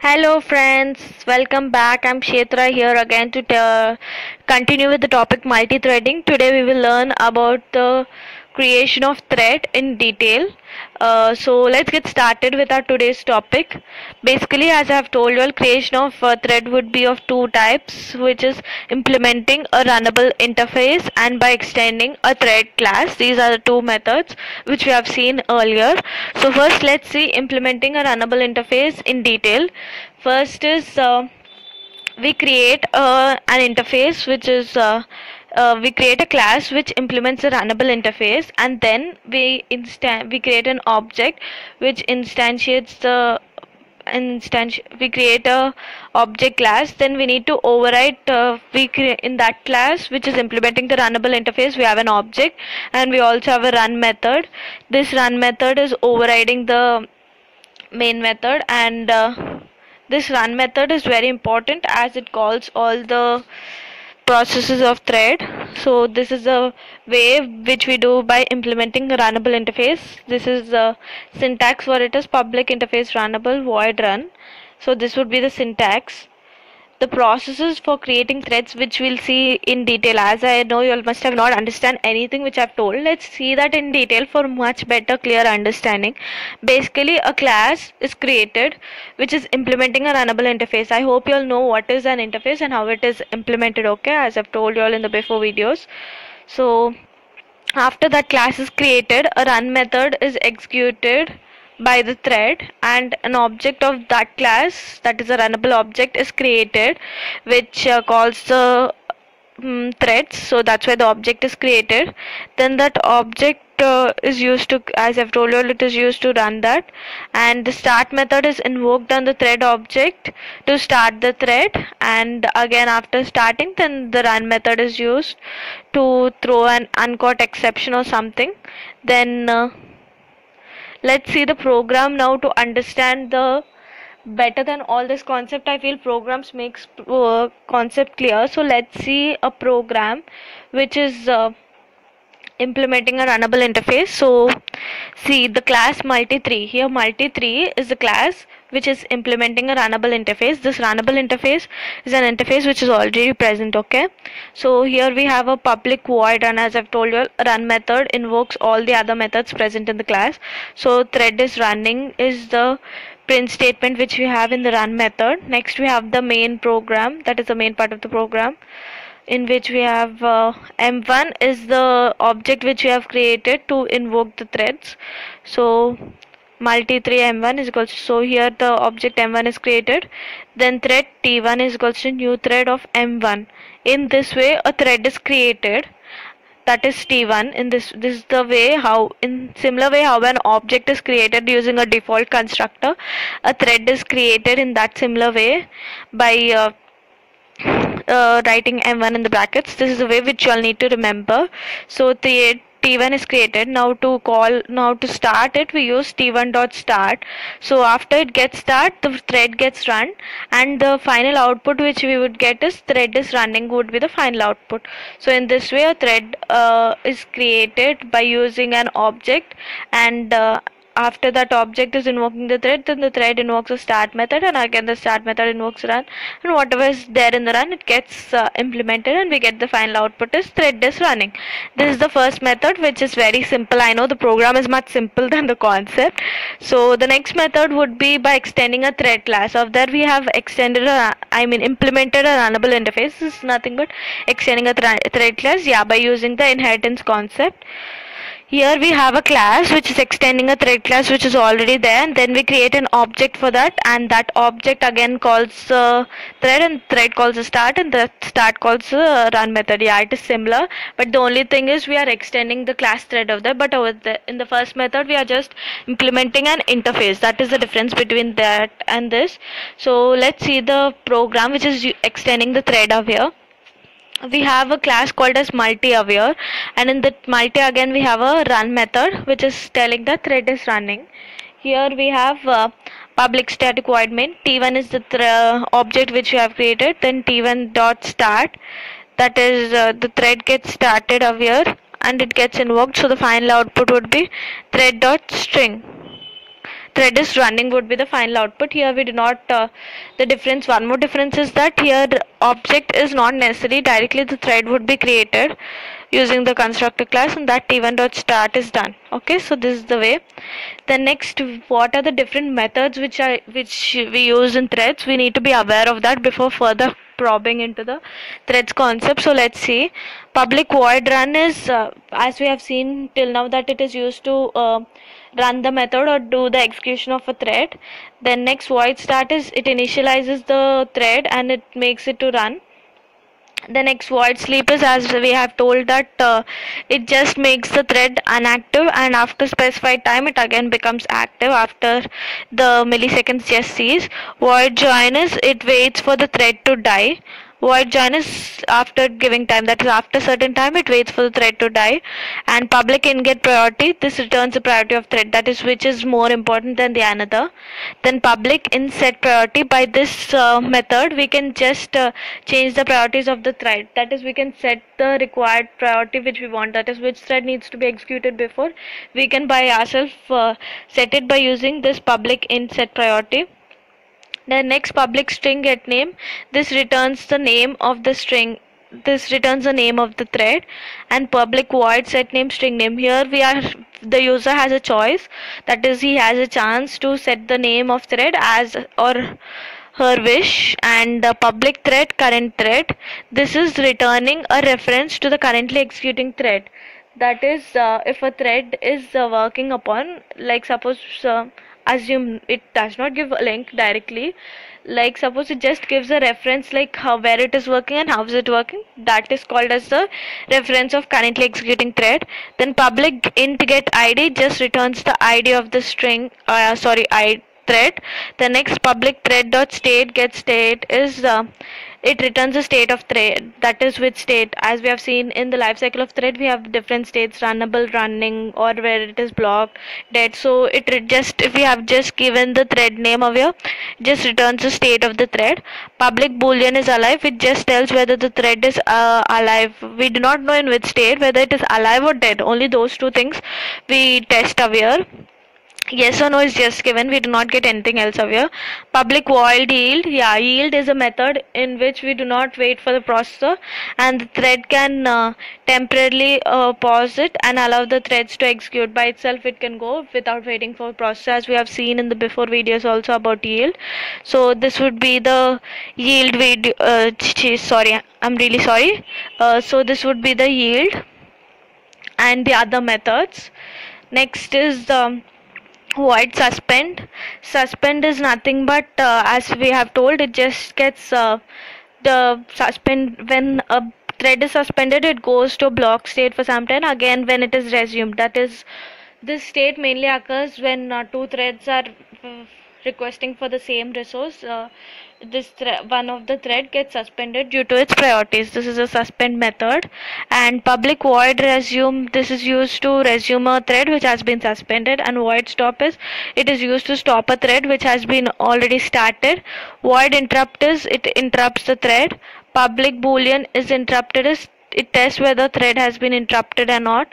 Hello friends, welcome back. I'm Kshetra here again to continue with the topic multi-threading. Today we will learn about the creation of thread in detail. So let's get started with our today's topic. Basically, as I have told you all, creation of thread would be of two types, which is implementing a runnable interface and by extending a thread class. These are the two methods which we have seen earlier. So first let's see implementing a runnable interface in detail. First is we create an interface which is we create a class which implements a runnable interface, and then we create an object which instantiates the we create a object class. Then we need to override we create in that class which is implementing the runnable interface. We have an object and we also have a run method. This run method is overriding the main method, and this run method is very important as it calls all the processes of thread. So this is a way which we do by implementing a runnable interface. This is the syntax for it is public interface runnable void run. So this would be the syntax. The processes for creating threads, which we'll see in detail, as I know you all must have not understand anything which I've told. Let's see that in detail for much better clear understanding. Basically, a class is created which is implementing a runnable interface. I hope you all know what is an interface and how it is implemented, okay, as I've told you all in the before videos. So after that class is created, a run method is executed by the thread, and an object of that class, that is a runnable object, is created which calls the threads. So that's why the object is created. Then that object is used to, as I've told you, it is used to run that, and the start method is invoked on the thread object to start the thread, and again after starting, then the run method is used to throw an uncaught exception or something. Then let's see the program now to understand the better than all this concept. I feel programs makes concept clear. So let's see a program which is implementing a runnable interface. So see the class multi3. Here multi3 is the class which is implementing a runnable interface. This runnable interface is an interface which is already present, okay. So here we have a public void run. As I've told you, run method invokes all the other methods present in the class. So thread is running is the print statement which we have in the run method. Next we have the main program, that is the main part of the program, in which we have m1 is the object which we have created to invoke the threads. So multi3 m1 is equals to, so here the object m1 is created, then thread t1 is equals to new thread of m1. In this way a thread is created, that is t1. In this is the way how, in similar way how an object is created using a default constructor, a thread is created in that similar way by writing m1 in the brackets. This is the way which you all need to remember. So the t1 is created. Now to start it, we use t1 dot start. So after it gets start, the thread gets run, and the final output which we would get is thread is running would be the final output. So in this way a thread is created by using an object, and after that object is invoking the thread, then the thread invokes a start method, and again the start method invokes run, and whatever is there in the run, it gets implemented, and we get the final output is thread is running. This is the first method, which is very simple. I know the program is much simple than the concept. So the next method would be by extending a thread class. Of that we have extended implemented a runnable interface. This is nothing but extending a thread class, yeah, by using the inheritance concept. Here we have a class which is extending a thread class which is already there, and then we create an object for that, and that object again calls thread, and thread calls the start, and the start calls the run method. Yeah, it is similar, but the only thing is we are extending the class thread of that, but in the first method we are just implementing an interface. That is the difference between that and this. So let's see the program which is extending the thread of here. We have a class called as multi-aware, and in that multi again we have a run method which is telling the thread is running. Here we have public static void main. T1 is the object which we have created, then T1 dot start, that is the thread gets started over here and it gets invoked. So the final output would be thread dot string. thread is running would be the final output. Here we do not, the difference, one more difference is that here the object is not necessary, directly the thread would be created using the constructor class, and that event.start is done. Okay, so this is the way. Then next, what are the different methods which we use in threads? We need to be aware of that before further probing into the threads concept. So let's see. Public void run is, as we have seen till now, that it is used to run the method or do the execution of a thread. Then next, void start is it initializes the thread and it makes it to run. The next, void sleep is, as we have told, that it just makes the thread inactive, and after specified time it again becomes active after the milliseconds just cease. Void join is it waits for the thread to die. Void join is after giving time, that is after certain time it waits for the thread to die. And public in get priority, this returns the priority of thread, that is which is more important than the another. Then public in set priority, by this method we can just change the priorities of the thread, that is we can set the required priority which we want, that is which thread needs to be executed before, we can by ourselves set it by using this public in set priority. The next, public string get name, this returns the name of the string, this returns the name of the thread. And public void set name string name, here we are, the user has a choice, that is he has a chance to set the name of thread as or her wish. And the public thread current thread, this is returning a reference to the currently executing thread, that is if a thread is working upon, like suppose assume it does not give a link directly, like suppose it just gives a reference like how, where it is working and how is it working, that is called as the reference of currently executing thread. Then public int get id just returns the id of the string, thread. The next, public thread dot state get state is it returns the state of thread, that is which state. As we have seen in the life cycle of thread, we have different states, runnable, running, or where it is blocked, dead. So it just, if we have just given the thread name over here, just returns the state of the thread. Public boolean is alive, it just tells whether the thread is alive. We do not know in which state, whether it is alive or dead, only those two things we test over here. Yes or no is just given, we do not get anything else over here. Public void yield, yeah, yield is a method in which we do not wait for the processor, and the thread can temporarily pause it and allow the threads to execute by itself. It can go without waiting for processor, as we have seen in the before videos also about yield. So this would be the yield video, sorry, I'm really sorry. So this would be the yield and the other methods. Next is the void suspend. Suspend is nothing but, as we have told, it just gets the suspend, when a thread is suspended it goes to block state for some time, again when it is resumed, that is, this state mainly occurs when two threads are requesting for the same resource. One of the thread gets suspended due to its priorities. This is a suspend method. And public void resume, this is used to resume a thread which has been suspended. And void stop is, it is used to stop a thread which has been already started. Void interrupt is, it interrupts the thread. Public boolean is interrupted is, it tests whether thread has been interrupted or not.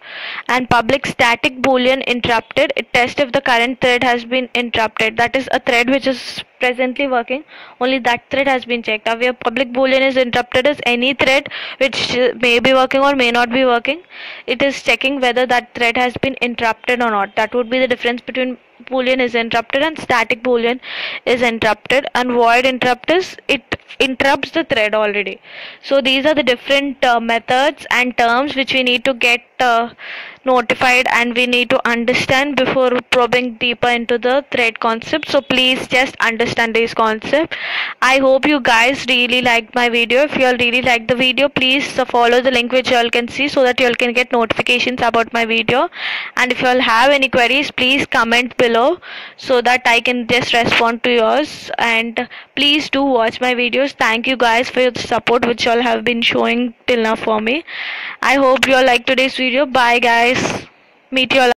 And public static boolean interrupted, it tests if the current thread has been interrupted, that is a thread which is presently working, only that thread has been checked. Our public boolean is interrupted as any thread which may be working or may not be working, it is checking whether that thread has been interrupted or not. That would be the difference between boolean is interrupted and static boolean is interrupted. And void interrupt is, it interrupts the thread already. So these are the different methods and terms which we need to get notified and we need to understand before probing deeper into the thread concept. So please just understand this concept. I hope you guys really liked my video. If you all really liked the video, please follow the link which you all can see so that you all can get notifications about my video. And if you all have any queries, please comment below so that I can just respond to yours. And please do watch my videos. Thank you guys for your support which you all have been showing till now for me. I hope you all liked today's video. Bye guys. Meet you all